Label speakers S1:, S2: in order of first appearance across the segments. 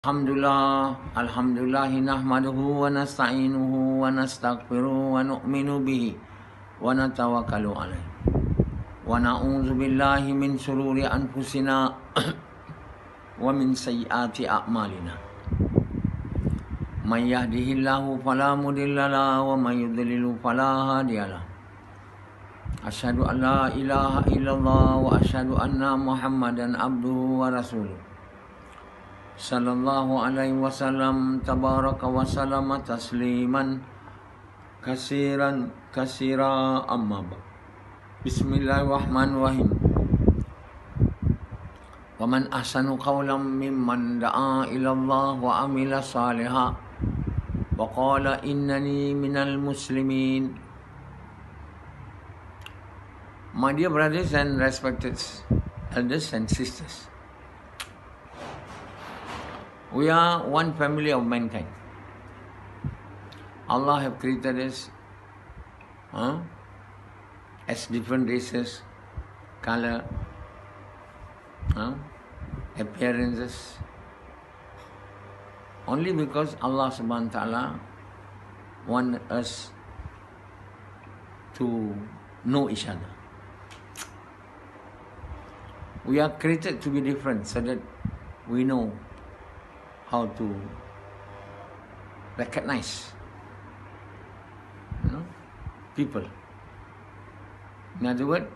S1: Alhamdulillah nahmaduhu wa nasta'inuhu wa nastaghfiruhu wa nu'minu bihi wa natawakkalu alayh wa na'udzu billahi min shururi anfusina wa min sayyiati a'malina may yahdihillahu fala mudilla lahu wa may yudlil fala hadiyalah. Asyhadu an la ilaha illallah wa asyhadu anna Muhammadan abduhu wa rasuluh. Sallallahu alaihi wasallam tabaraka wa salama tasliman kasiran kasira amma ba. Bismillahirrahmanirrahim. Wa man ahsanu qawlan mimman da'a ila Allah wa amila salihan wa qala innani minal muslimin. My dear brothers and respected elders and sisters, we are one family of mankind. Allah have created us as different races, color, appearances, only because Allah subhanahu wa ta'ala want us to know each other. We are created to be different so that we know how to recognize people. In other words,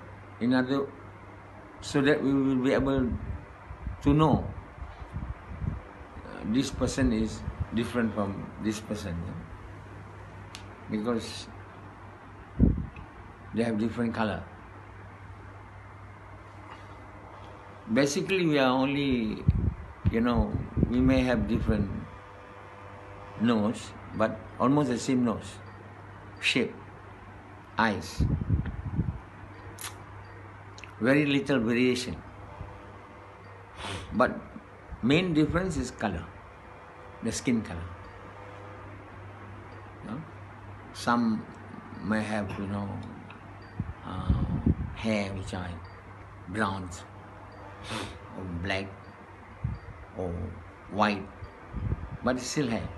S1: so that we will be able to know this person is different from this person, because they have different color. Basically, we are only, we may have different nose, but almost the same nose, shape, eyes. Very little variation. But main difference is color, the skin color. Some may have, hair which are brown or black or white, but still hair.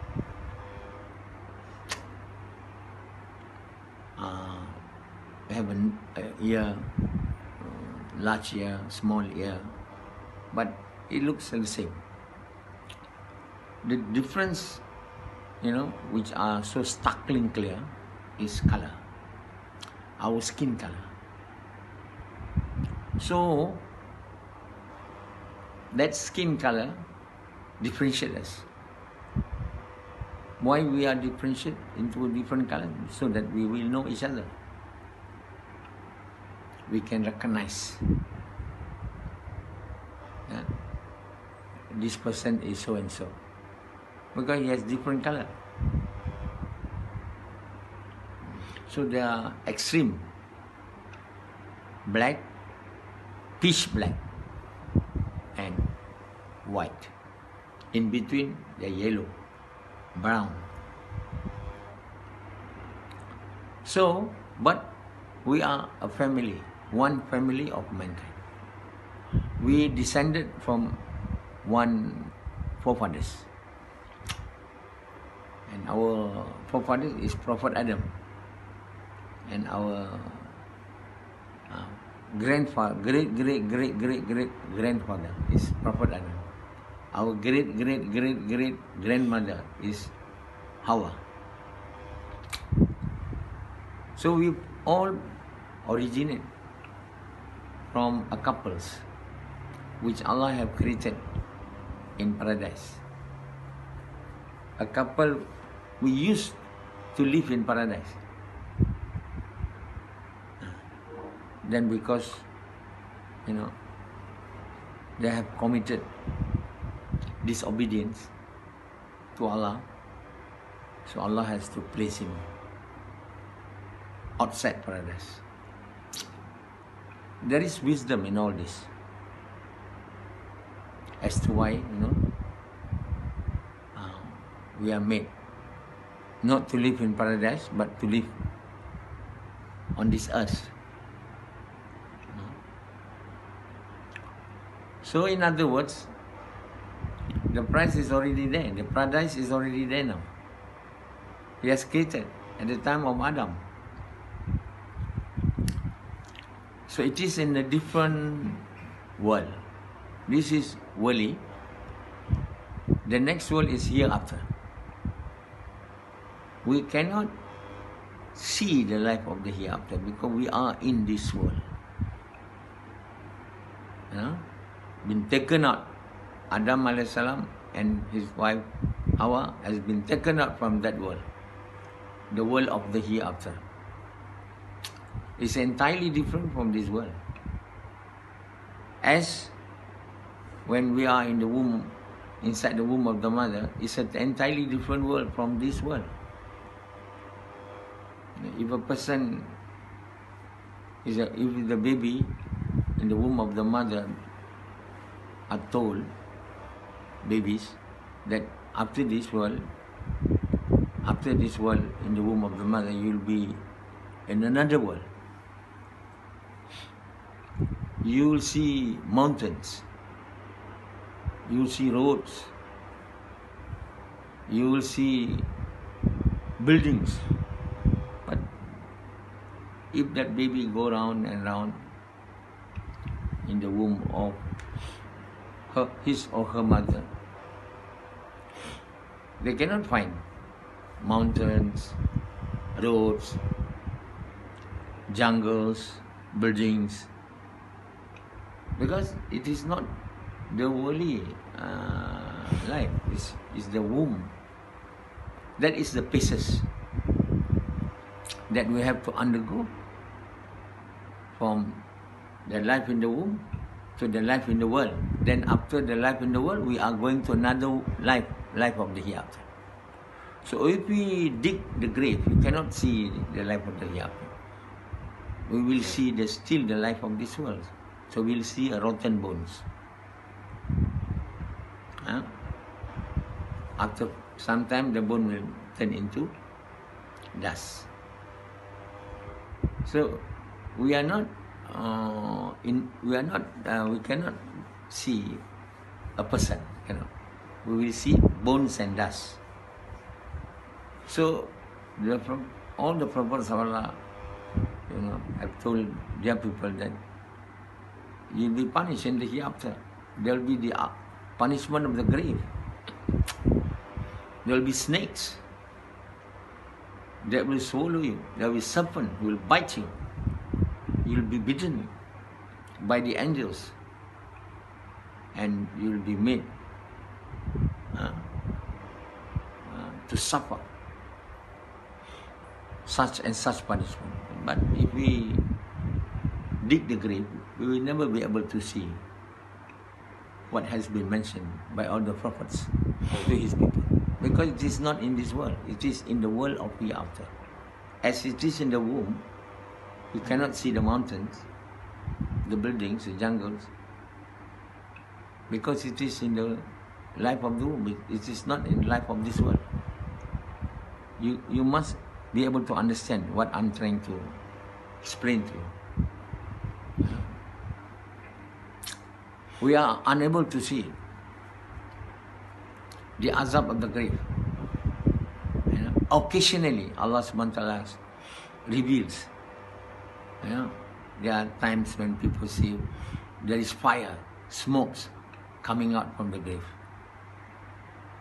S1: Have an ear, large ear, small ear, but it looks the same. The difference, which are so starkly clear, is color, our skin color. So that skin color differentiates us. Why we are differentiated into a different color? So that we will know each other. We can recognize this person is so and so, because he has different color. So they are extreme: black, pitch black, and white. In between, they are yellow, brown. So, but we are a family, one family of mankind. We descended from one forefathers. And our forefather is Prophet Adam. And our grandfather, great grandfather is Prophet Adam. Our great grandmother is Hawa. So we all originate from a couples which Allah have created in paradise. A couple we used to live in paradise. Then because they have committed disobedience to Allah, so Allah has to place him outside paradise. There is wisdom in all this as to why we are made not to live in paradise but to live on this earth. So in other words, The prize is already there. The paradise is already there now. He has created at the time of Adam. So it is in a different world. This is worldly. The next world is hereafter. We cannot see the life of the hereafter because we are in this world. Been taken out. Adam alayhi salam and his wife Hawa has been taken out from that world. The world of the hereafter. It's entirely different from this world. As when we are in the womb, inside the womb of the mother, it's an entirely different world from this world. If a person if the baby in the womb of the mother are told, babies, that after this world in the womb of the mother, you'll be in another world. You will see mountains, you will see roads, you will see buildings. But if that baby go round and round in the womb of his or her mother, they cannot find mountains, roads, jungles, buildings, because it is not the worldly life. It's the womb. That is the phases that we have to undergo from the life in the womb to the life in the world. Then after the life in the world, we are going to another life of the hereafter. So if we dig the grave, you cannot see the life of the hereafter. We will see still the life of this world. So we will see rotten bones. After some time, the bone will turn into dust. So we cannot see a person. We will see bones and dust. So all the prophets of Allah, have told their people that you'll be punished in the hereafter. There will be the punishment of the grave. There will be snakes that will swallow you. There will be serpent who will bite you. You will be bitten by the angels, and you will be made to suffer such and such punishment. But if we dig the grave, we will never be able to see what has been mentioned by all the prophets to his people. Because it is not in this world, it is in the world of hereafter. As it is in the womb, you cannot see the mountains, the buildings, the jungles, because it is in the life of the womb. It is not in the life of this world. You must be able to understand what I'm trying to explain to you. We are unable to see the azab of the grave. Occasionally, Allah subhanahu wa ta'ala reveals. There are times when people see there is fire, smokes coming out from the grave.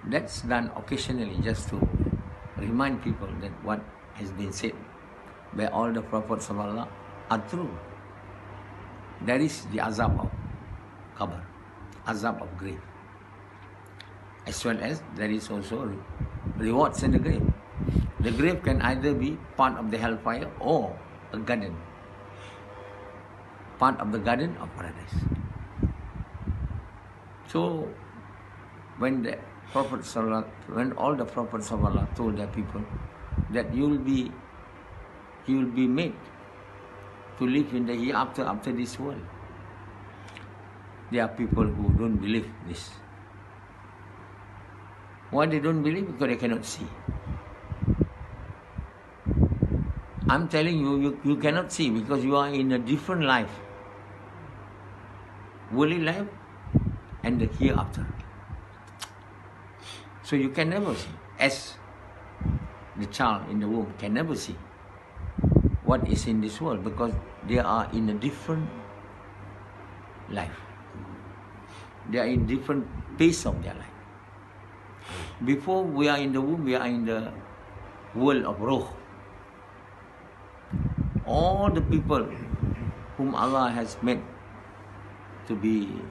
S1: That's done occasionally just to remind people that what has been said by all the prophets of Allah are true. There is the azab of qabr, azab of grave, as well as there is also rewards in the grave. The grave can either be part of the hellfire or a garden, part of the garden of paradise. So when all the prophets of Allah told their people that you will be made to live in the hereafter after this world, there are people who don't believe this. Why they don't believe? Because they cannot see. I'm telling you, you cannot see because you are in a different life. Worldly life and the hereafter. So you can never see, as the child in the womb can never see what is in this world, because they are in a different life. They are in different pace of their life. Before we are in the womb, we are in the world of Ruh. All the people whom Allah has made to be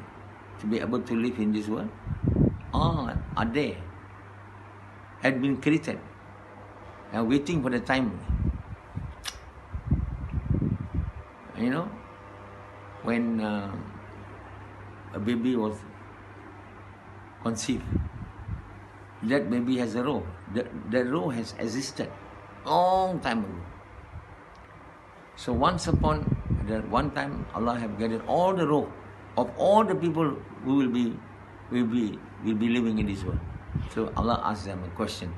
S1: able to live in this world are there, had been created and waiting for the time. You know, when a baby was conceived, that baby has a roh. The roh has existed long time ago. So once upon that one time, Allah have gathered all the roh of all the people who will be living in this world. So Allah asked them a question.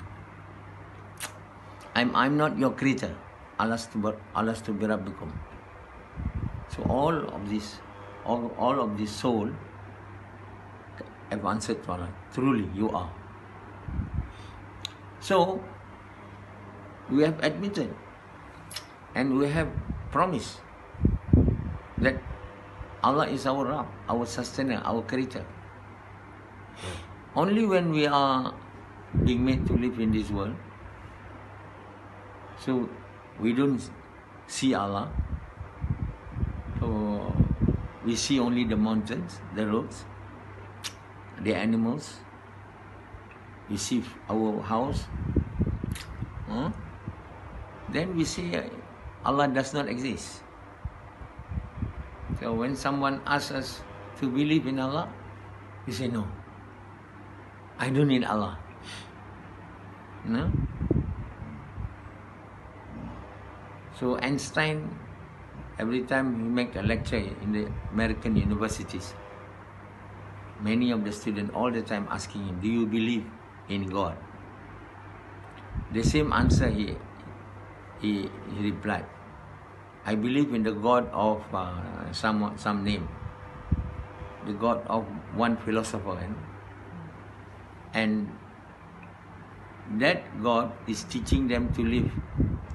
S1: I'm not your creator. Alastu bi rabbikum. So all of this soul have answered to Allah, truly you are. So we have admitted and we have promised that Allah is our Rabb, our sustainer, our creator. Only when we are being made to live in this world, so we don't see Allah. So we see only the mountains, the roads, the animals. We see our house. Then we say Allah does not exist. So when someone asks us to believe in Allah, we say no. I don't need Allah. No? So Einstein, every time he make a lecture in the American universities, many of the students all the time asking him, do you believe in God? The same answer he replied, I believe in the God of some name, the God of one philosopher, and that God is teaching them to live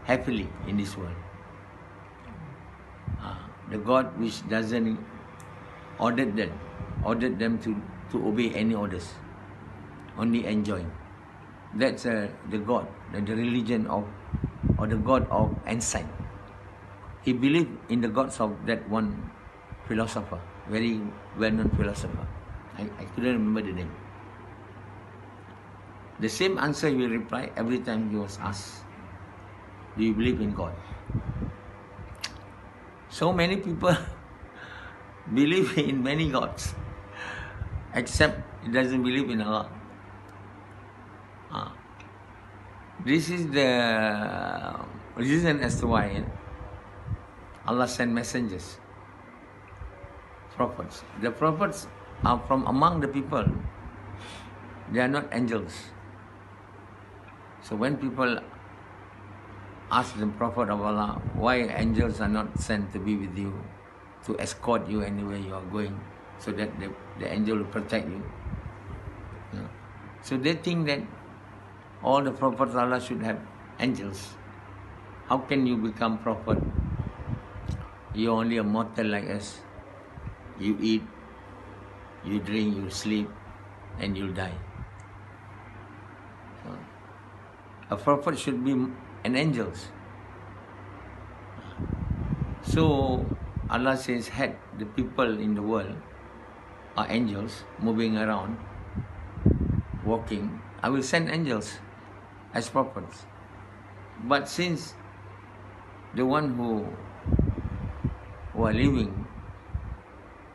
S1: happily in this world. The God which doesn't order them to obey any orders, only enjoy. That's the God, the religion of, or the God of Einstein. He believed in the gods of that one philosopher, very well-known philosopher. I couldn't remember the name. The same answer he will reply every time he was asked, do you believe in God? So many people believe in many gods, except he doesn't believe in Allah. This is the reason as to why Allah sent messengers, prophets. The prophets are from among the people. They are not angels. So when people ask the Prophet of Allah, why angels are not sent to be with you, to escort you anywhere you are going, so that the angel will protect you. So they think that all the prophets of Allah should have angels. How can you become prophet? You're only a mortal like us. You eat, you drink, you sleep, and you'll die. A prophet should be an angel. So Allah says, had the people in the world are angels moving around, walking, I will send angels as prophets. But since the one who are living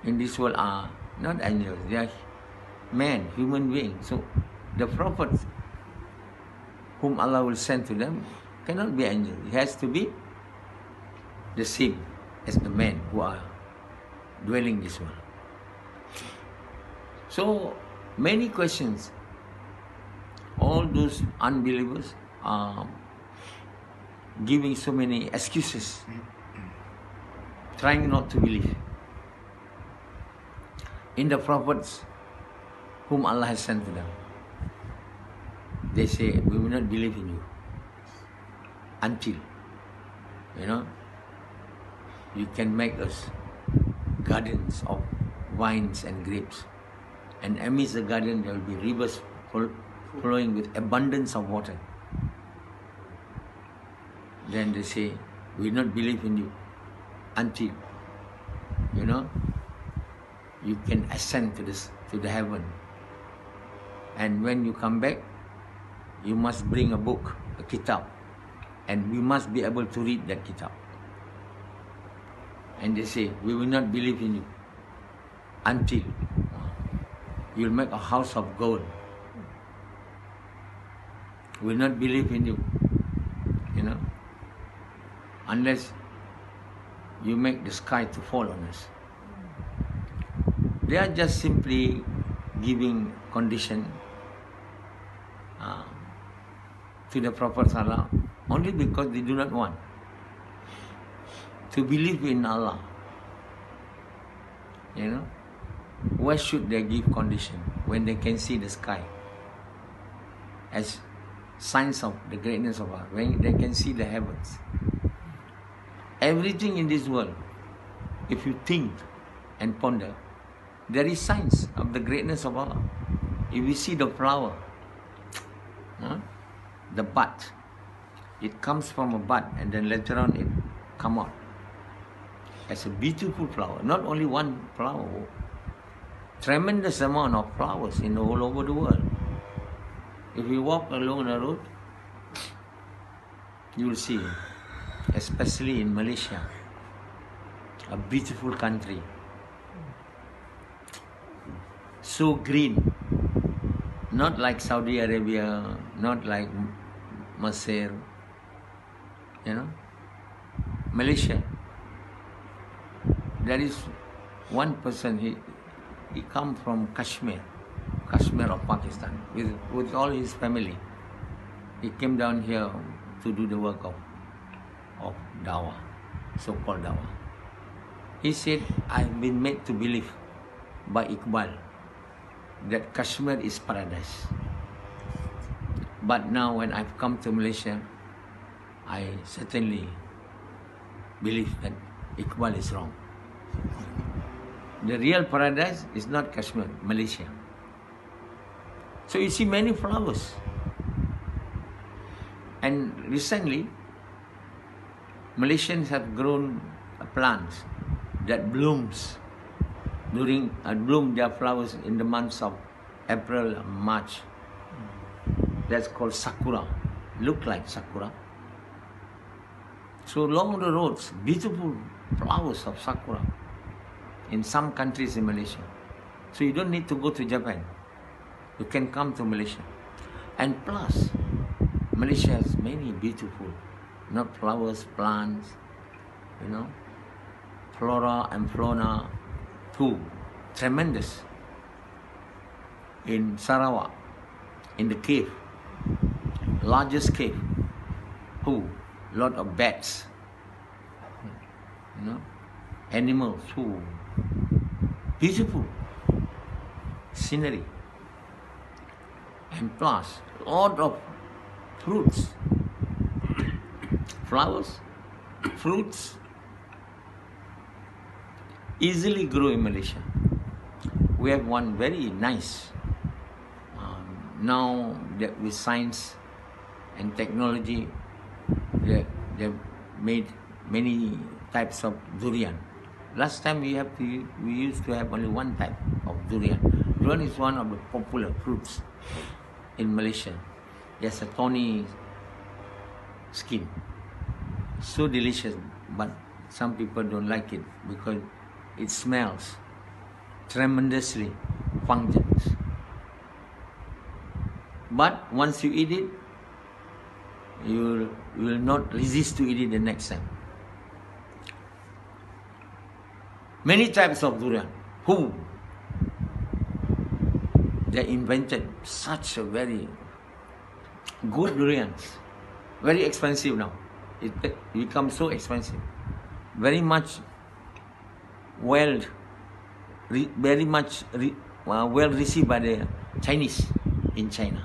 S1: in this world are not angels, they are men, human beings. So the prophets whom Allah will send to them cannot be angels. It has to be the same as the men who are dwelling this world. So many questions. All those unbelievers are giving so many excuses, trying not to believe in the prophets whom Allah has sent to them. they say, we will not believe in you until, you can make us gardens of vines and grapes. And amidst the garden there will be rivers flowing with abundance of water. Then they say, we will not believe in you until, you can ascend to the heaven. And when you come back, you must bring a book, a kitab, and we must be able to read that kitab. And they say, we will not believe in you until you'll make a house of gold. We will not believe in you, unless you make the sky to fall on us. They are just simply giving condition to the Prophet ﷺ only because they do not want to believe in Allah. Why should they give condition when they can see the sky as signs of the greatness of Allah, when they can see the heavens? Everything in this world, if you think and ponder, there is signs of the greatness of Allah. If you see the flower, the bud, it comes from a bud and then later on it come out as a beautiful flower. Not only one flower, tremendous amount of flowers in all over the world. If you walk along the road, you will see, especially in Malaysia, a beautiful country, so green, not like Saudi Arabia, not like Masir, Malaysia. There is one person, he come from Kashmir of Pakistan, with all his family. He came down here to do the work of dawah, so-called dawah. He said, I've been made to believe by Iqbal that Kashmir is paradise. But now when I've come to Malaysia, I certainly believe that Iqbal is wrong. The real paradise is not Kashmir, Malaysia. So you see many flowers. And recently, Malaysians have grown plants that blooms bloom their flowers in the months of April and March. That's called sakura. Look like sakura. So along the roads, beautiful flowers of sakura in some countries in Malaysia. So you don't need to go to Japan. You can come to Malaysia. And plus, Malaysia has many beautiful, not flowers, plants, flora and fauna too. Tremendous. In Sarawak, in the cave, largest cave, lot of bats, animals, beautiful scenery, and plus lot of fruits, flowers, fruits easily grow in Malaysia. We have one very nice, now that with science and technology, they've made many types of durian. Last time we used to have only one type of durian. Durian is one of the popular fruits in Malaysia. It has a thorny skin, so delicious, but some people don't like it because it smells tremendously pungent. But once you eat it, you will not resist to eat it the next time. Many types of durian. They invented such a very good durians. Very expensive now. It becomes so expensive. Very much well received by the Chinese in China.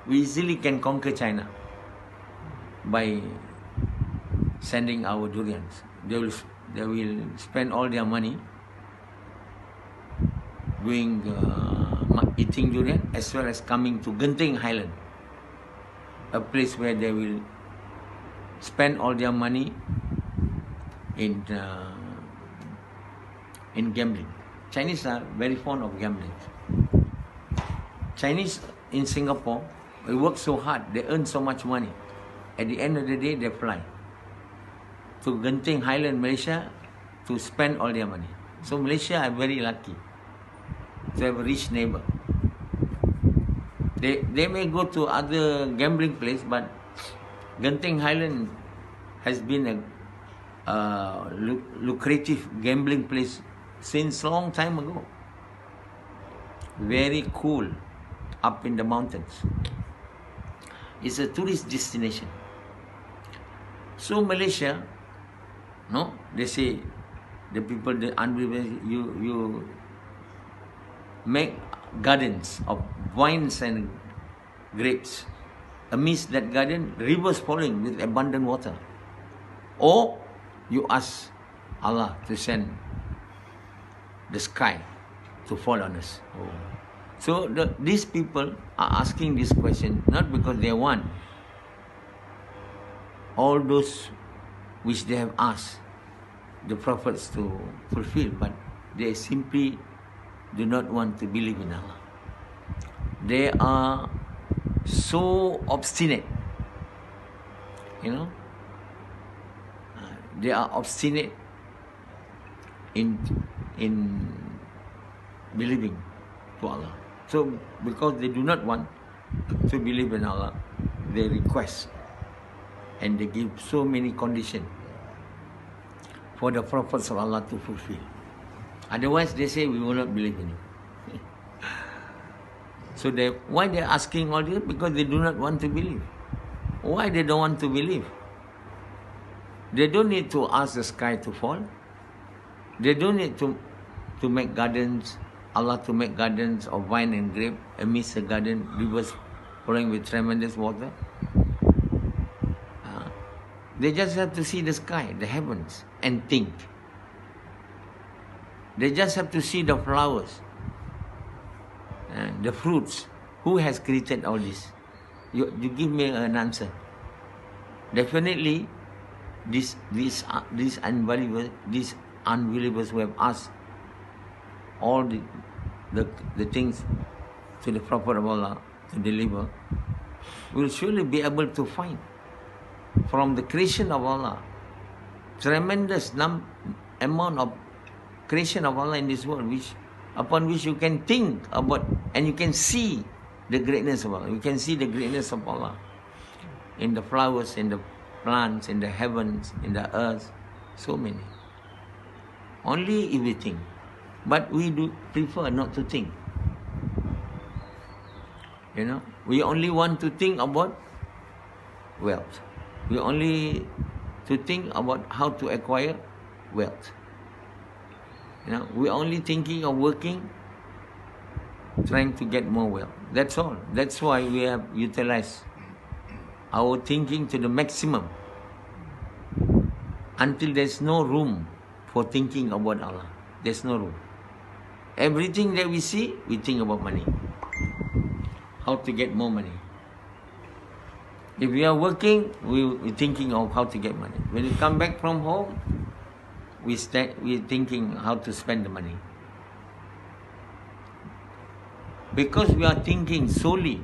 S1: we easily can conquer China by sending our durians. They will spend all their money doing eating durian, as well as coming to Genting Highland, a place where they will spend all their money in gambling. Chinese are very fond of gambling. Chinese in Singapore, they work so hard, they earn so much money. At the end of the day, they fly to Genting Highland, Malaysia, to spend all their money. So Malaysia are very lucky to have a rich neighbor. They may go to other gambling place, but Genting Highland has been a lucrative gambling place since long time ago. Very cool, up in the mountains. It's a tourist destination. So Malaysia, no, they say the people, the unbelievers, you make gardens of vines and grapes. Amidst that garden, rivers flowing with abundant water. Or you ask Allah to send the sky to fall on us. So these people are asking this question not because they want all those which they have asked the prophets to fulfill, but they simply do not want to believe in Allah. They are so obstinate, they are obstinate in believing to Allah. So because they do not want to believe in Allah, they request and they give so many conditions for the prophets of Allah to fulfill. Otherwise, they say we will not believe in you. So why they are asking all this? Because they do not want to believe. Why they don't want to believe? They don't need to ask the sky to fall. They don't need to make gardens, Allah to make gardens of vine and grape amidst the garden, rivers flowing with tremendous water. They just have to see the sky, the heavens, and think. They just have to see the flowers, the fruits. Who has created all this? You give me an answer. Definitely, these unbelievers who have asked all the things to the Prophet of Allah to deliver will surely be able to find from the creation of Allah tremendous amount of creation of Allah in this world, upon which you can think about and you can see the greatness of Allah. You can see the greatness of Allah in the flowers, in the plants, in the heavens, in the earth, so many. Only if we think. But we do prefer not to think. We only want to think about wealth. We only to think about how to acquire wealth. We're only thinking of working, trying to get more wealth. That's all. That's why we have utilized our thinking to the maximum until there's no room for thinking about Allah. There's no room. Everything that we see, we think about money. How to get more money. If we are working, we're thinking of how to get money. When we come back from home, we're thinking how to spend the money. Because we are thinking solely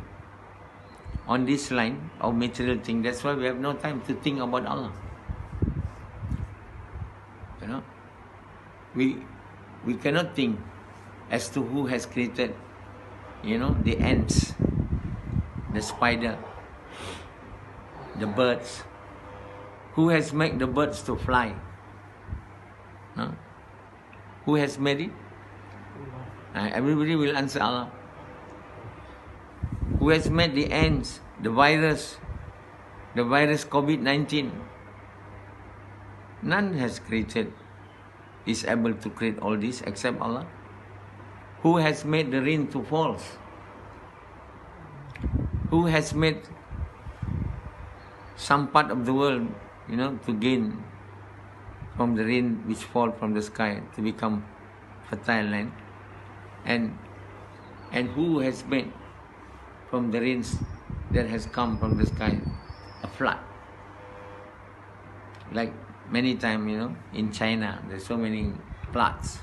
S1: on this line of material thing, that's why we have no time to think about Allah. We cannot think as to who has created, the ants, the spider, the birds. Who has made the birds to fly? Who has made it? Everybody will answer Allah. Who has made the ants, the virus COVID-19? None has created, is able to create all this except Allah. Who has made the rain to fall? who has made some part of the world, to gain from the rain which fall from the sky to become fertile land, and who has made from the rains that has come from the sky a flood. Like many times, in China, there's so many floods.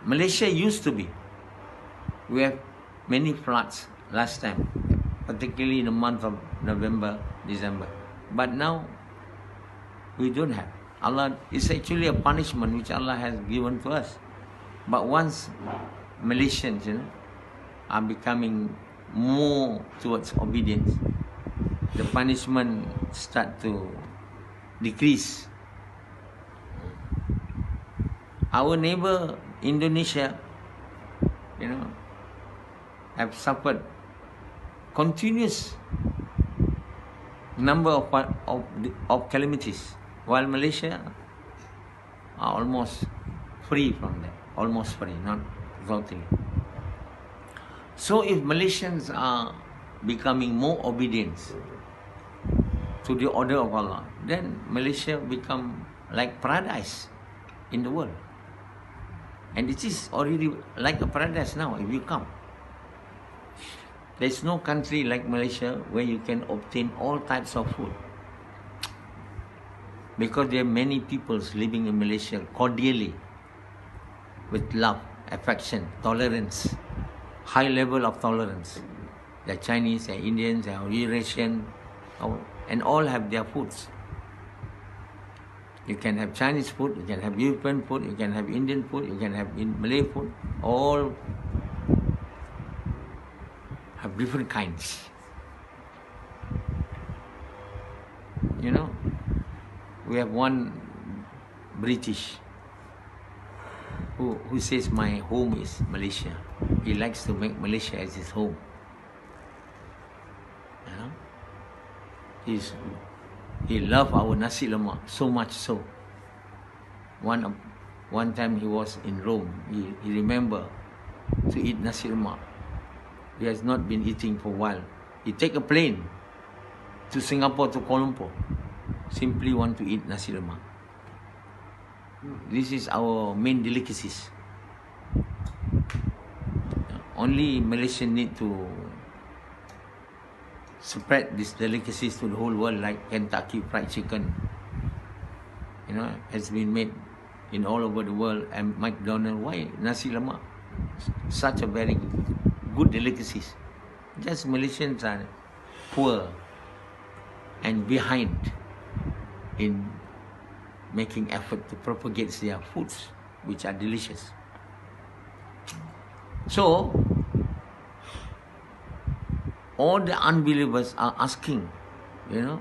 S1: Malaysia used to be. We have many floods last time, particularly in the month of November, December. But now, we don't have. Allah, it's actually a punishment which Allah has given to us. But once Malaysians, are becoming more towards obedience, the punishment start to decrease. Our neighbor Indonesia, have suffered continuous number of calamities, while Malaysia are almost free from that. Almost free, not totally. So if Malaysians are becoming more obedient to the order of Allah, then Malaysia become like paradise in the world. And it is already like a paradise now if you come. There's no country like Malaysia where you can obtain all types of food. Because there are many peoples living in Malaysia cordially, with love, affection, tolerance, high level of tolerance. They're Chinese, they're Indians, they're Eurasian, and all have their foods. You can have Chinese food, you can have European food, you can have Indian food, you can have Malay food, all have different kinds. We have one British who says my home is Malaysia. He likes to make Malaysia as his home. He loves our nasi lemak so much so. One time he was in Rome. He remember to eat nasi lemak. He has not been eating for a while. He take a plane to Singapore, to Kuala Lumpur. Simply want to eat nasi lemak. This is our main delicacies. Only Malaysians need to spread these delicacies to the whole world, like Kentucky Fried Chicken. Has been made in all over the world, and McDonald's. Why nasi lemak? Such a very good delicacies. Just Malaysians are poor and behind in making effort to propagate their foods, which are delicious. So, all the unbelievers are asking, the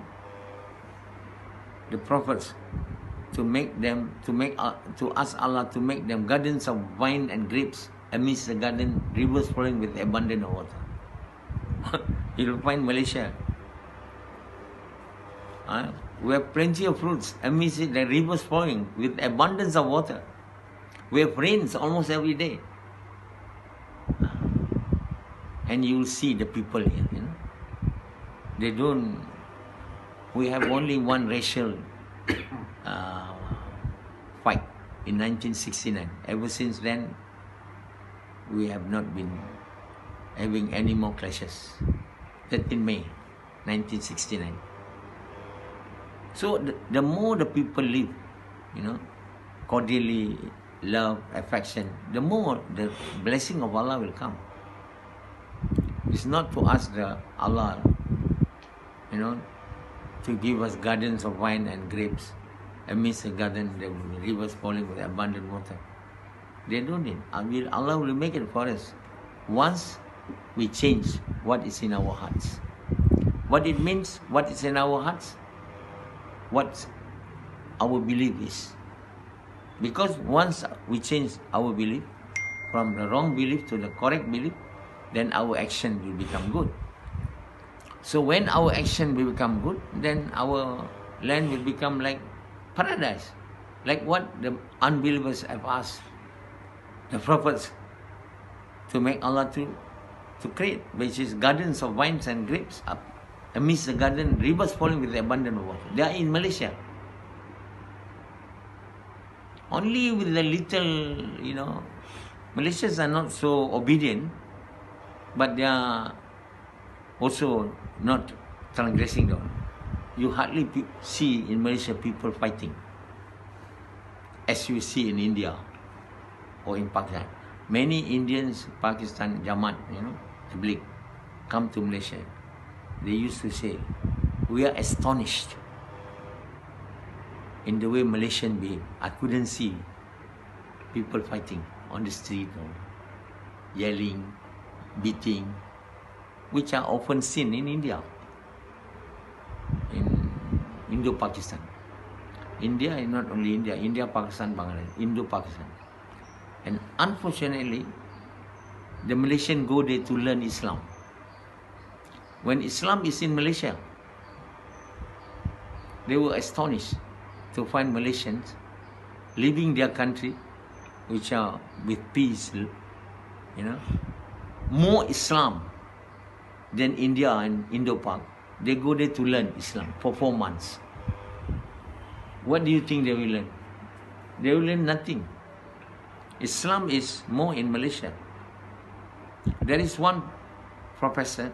S1: prophets to ask Allah to make them gardens of vine and grapes amidst the garden, rivers flowing with abundant water. You will find Malaysia. We have plenty of fruits amidst the rivers flowing with abundance of water. We have rains almost every day. And you will see the people here, we have only one racial fight in 1969. Ever since then, we have not been having any more clashes. 13 May 1969. So the more the people live, cordially, love, affection, the more the blessing of Allah will come. It's not to ask Allah, to give us gardens of wine and grapes. Amidst the garden, the rivers falling with abundant water. They don't need. Allah will make it for us once we change what is in our hearts. What it means, what is in our hearts, what our belief is. Because once we change our belief from the wrong belief to the correct belief, then our action will become good. So when our action will become good, then our land will become like paradise. Like what the unbelievers have asked the prophets to make Allah to to create, which is gardens of vines and grapes. Up amidst the garden, rivers flowing with the abundance of water. They are in Malaysia. Only with the little, Malaysians are not so obedient, but they are also not transgressing the law. You hardly see in Malaysia people fighting, as you see in India or in Pakistan. Many Indians, Pakistan, Jalan, Tabligh, come to Malaysia. They used to say, we are astonished in the way Malaysians behave. I couldn't see people fighting on the street, or yelling, beating, which are often seen in India, in Indo-Pakistan. India is not only India, Pakistan, Bangladesh, Indo-Pakistan. And unfortunately, the Malaysians go there to learn Islam. When Islam is in Malaysia, they were astonished to find Malaysians leaving their country, which are with peace, more Islam than India and Indo-Pak. They go there to learn Islam for 4 months. What do you think they will learn? They will learn nothing. Islam is more in Malaysia. There is one professor,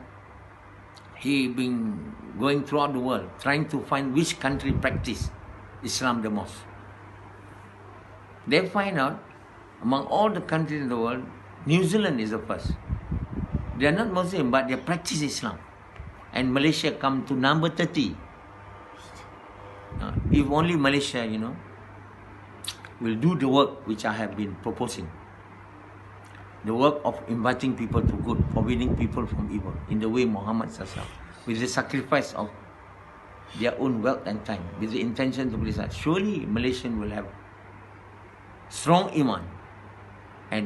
S1: he been going throughout the world, trying to find which country practice Islam the most. They find out, among all the countries in the world, New Zealand is the first. They are not Muslim, but they practice Islam. And Malaysia come to number 30. If only Malaysia, will do the work which I have been proposing. The work of inviting people to good, forbidding people from evil, in the way Muhammad SAW, with the sacrifice of their own wealth and time, with the intention to please us. Surely Malaysian will have strong iman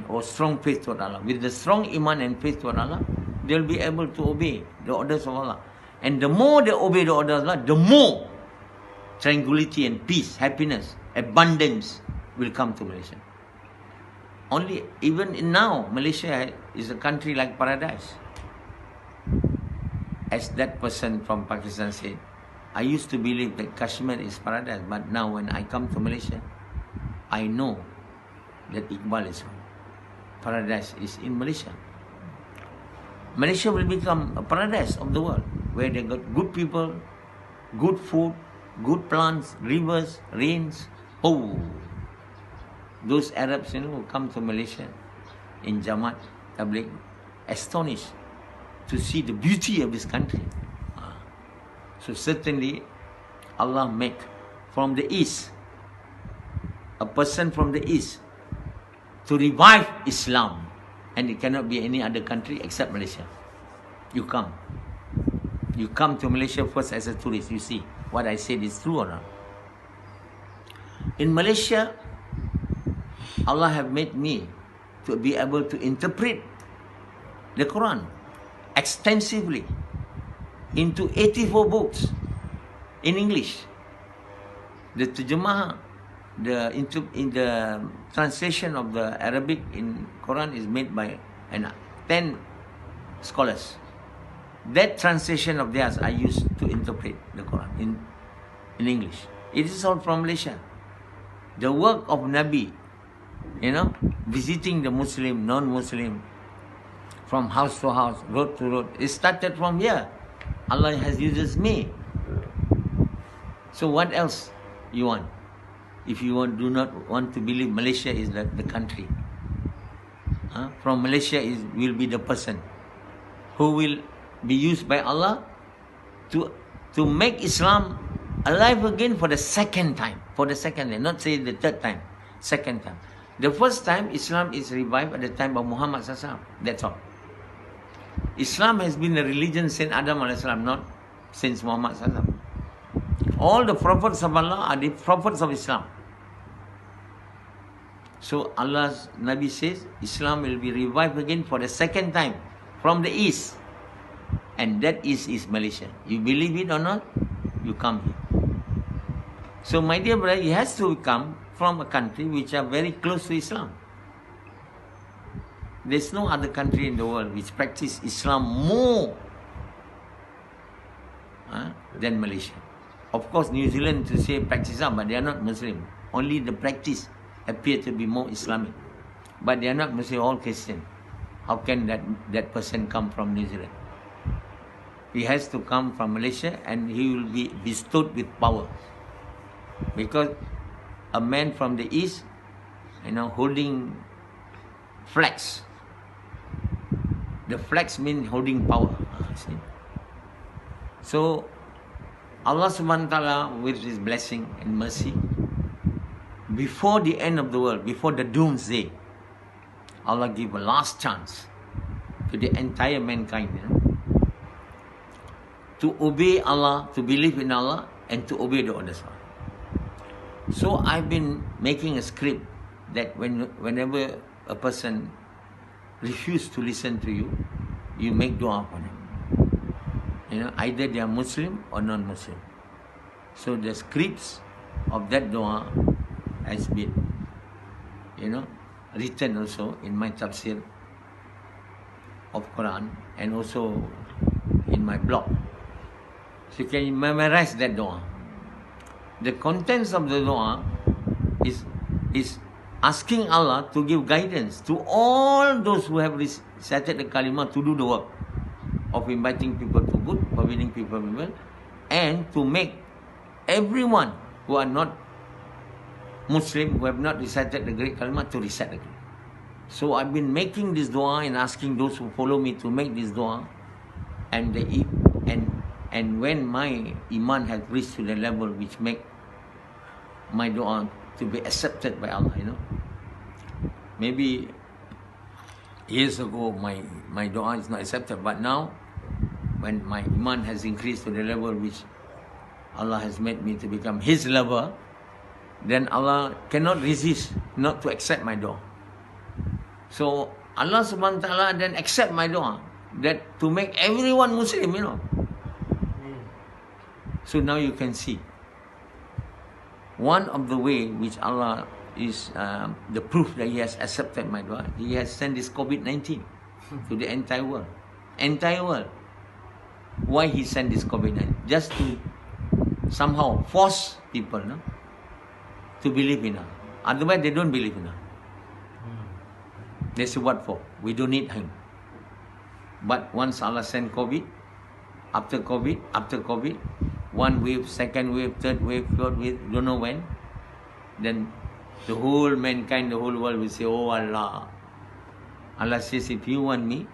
S1: or strong faith toward Allah. With the strong iman and faith toward Allah, they will be able to obey the orders of Allah. And the more they obey the orders of Allah, the more tranquility and peace, happiness, abundance will come to Malaysia. Only, even now, Malaysia is a country like paradise. As that person from Pakistan said, I used to believe that Kashmir is paradise, but now when I come to Malaysia, I know that Iqbal is wrong. Paradise is in Malaysia. Malaysia will become a paradise of the world, where they got good people, good food, good plants, rivers, rains. Oh, those Arabs, who come to Malaysia in Jamaat, Tabligh, astonished to see the beauty of this country. So certainly, Allah make from the east, a person from the east, to revive Islam. And it cannot be any other country except Malaysia. You come to Malaysia first as a tourist. You see what I said is true or not. In Malaysia, Allah have made me to be able to interpret the Quran extensively into 84 books in English. The terjemah, in the translation of the Arabic in Quran is made by 10 scholars. That translation of theirs I used to interpret the Quran in English. It is all from Malaysia. The work of Nabi, visiting the Muslim, non-Muslim, from house to house, road to road, it started from here. Allah has used me. So what else you want? If you do not want to believe Malaysia is the country, from Malaysia will be the person who will be used by Allah to make Islam alive again for the second time. Not say the third time, second time. The first time Islam is revived at the time of Muhammad SAW. That's all. Islam has been a religion since Adam AS, not since Muhammad SAW. All the prophets of Allah are the prophets of Islam. So Allah's Nabi says Islam will be revived again for the second time from the east. And that is Malaysia. You believe it or not, you come here. So my dear brother, it has to come from a country which are very close to Islam. There's no other country in the world which practice Islam more than Malaysia. Of course, New Zealand to say practice Islam, but they are not Muslim. Only the practice appear to be more Islamic. But they are not Muslim, all Christian. How can that person come from New Zealand? He has to come from Malaysia and he will be bestowed with power. Because a man from the east, holding flags. The flags mean holding power. See? So, Allah subhanahu wa ta'ala, with His blessing and mercy, before the end of the world, before the doomsday, Allah give a last chance to the entire mankind to obey Allah, to believe in Allah, and to obey the orders. So I've been making a script that whenever a person refuses to listen to you, you make dua for them. Either they are Muslim or non-Muslim. So the scripts of that dua has been, written also in my tafseer of Quran and also in my blog. So you can memorize that dua. The contents of the dua is asking Allah to give guidance to all those who have recited the kalimah to do the work of inviting people to good, forbidding people from evil, and to make everyone who are not Muslim, who have not recited the great kalimah, to recite the great. So I've been making this dua and asking those who follow me to make this dua, and when my iman has reached to the level which make my dua to be accepted by Allah, maybe years ago my dua is not accepted, but now when my iman has increased to the level which Allah has made me to become His lover, then Allah cannot resist not to accept my dua. So Allah subhanahu wa ta'ala then accept my dua, that to make everyone Muslim, So now you can see one of the way which Allah is the proof that He has accepted my dua. He has sent this COVID-19 to the entire world. Entire world. Why He sent this COVID-19? Just to somehow force people to believe in her. Otherwise they don't believe in her. They say, what for? We don't need Him. But once Allah sent COVID, after COVID, one wave, second wave, third wave, fourth wave, don't know when, then the whole mankind, the whole world will say, oh Allah. Allah says, if you want me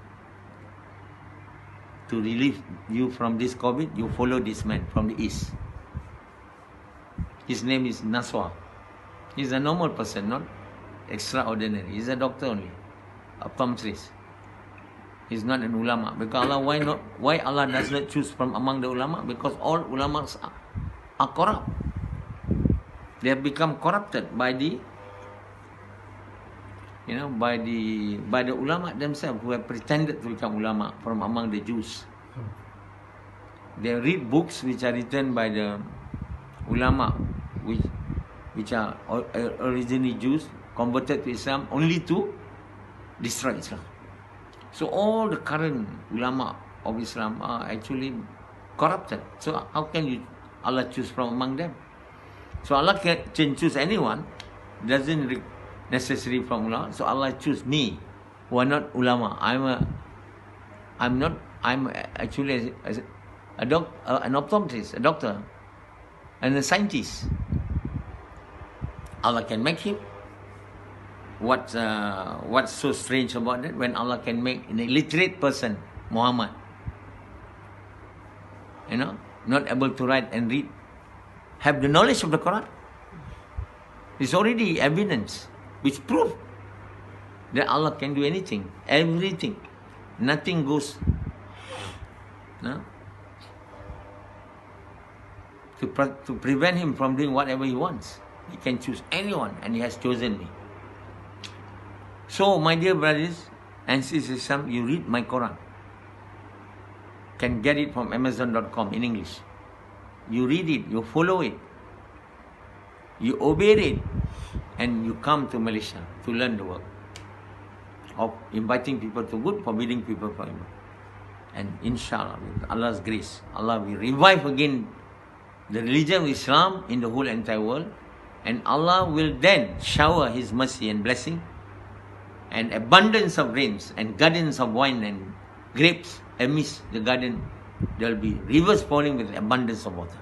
S1: to relieve you from this COVID, you follow this man from the east. His name is Nasoha. He's a normal person, not extraordinary. He's a doctor only, optometrist. He's not an ulama. Because Allah, why Allah does not choose from among the ulama? Because all ulamas are corrupt. They have become corrupted by the ulama themselves, who have pretended to become ulama from among the Jews. They read books which are written by the ulama, which are originally Jews, converted to Islam only to destroy Islam. So all the current ulama of Islam are actually corrupted. So how can Allah choose from among them? So Allah can choose anyone, doesn't necessary from ulama. So Allah choose me, who are not ulama. I'm actually an optometrist, a doctor, and a scientist. Allah can make him. What's so strange about that? When Allah can make an illiterate person, Muhammad, not able to write and read, have the knowledge of the Quran. It's already evidence which prove that Allah can do anything, everything. Nothing goes to prevent him from doing whatever he wants. He can choose anyone, and He has chosen me. So, my dear brothers and sisters, you read my Quran. Can get it from Amazon.com in English. You read it, you follow it, you obey it, and you come to Malaysia to learn the work. of inviting people to good, forbidding people from evil. And inshallah, with Allah's grace, Allah will revive again the religion of Islam in the whole entire world. And Allah will then shower His mercy and blessing and abundance of rains and gardens of wine and grapes amidst the garden. There will be rivers falling with abundance of water.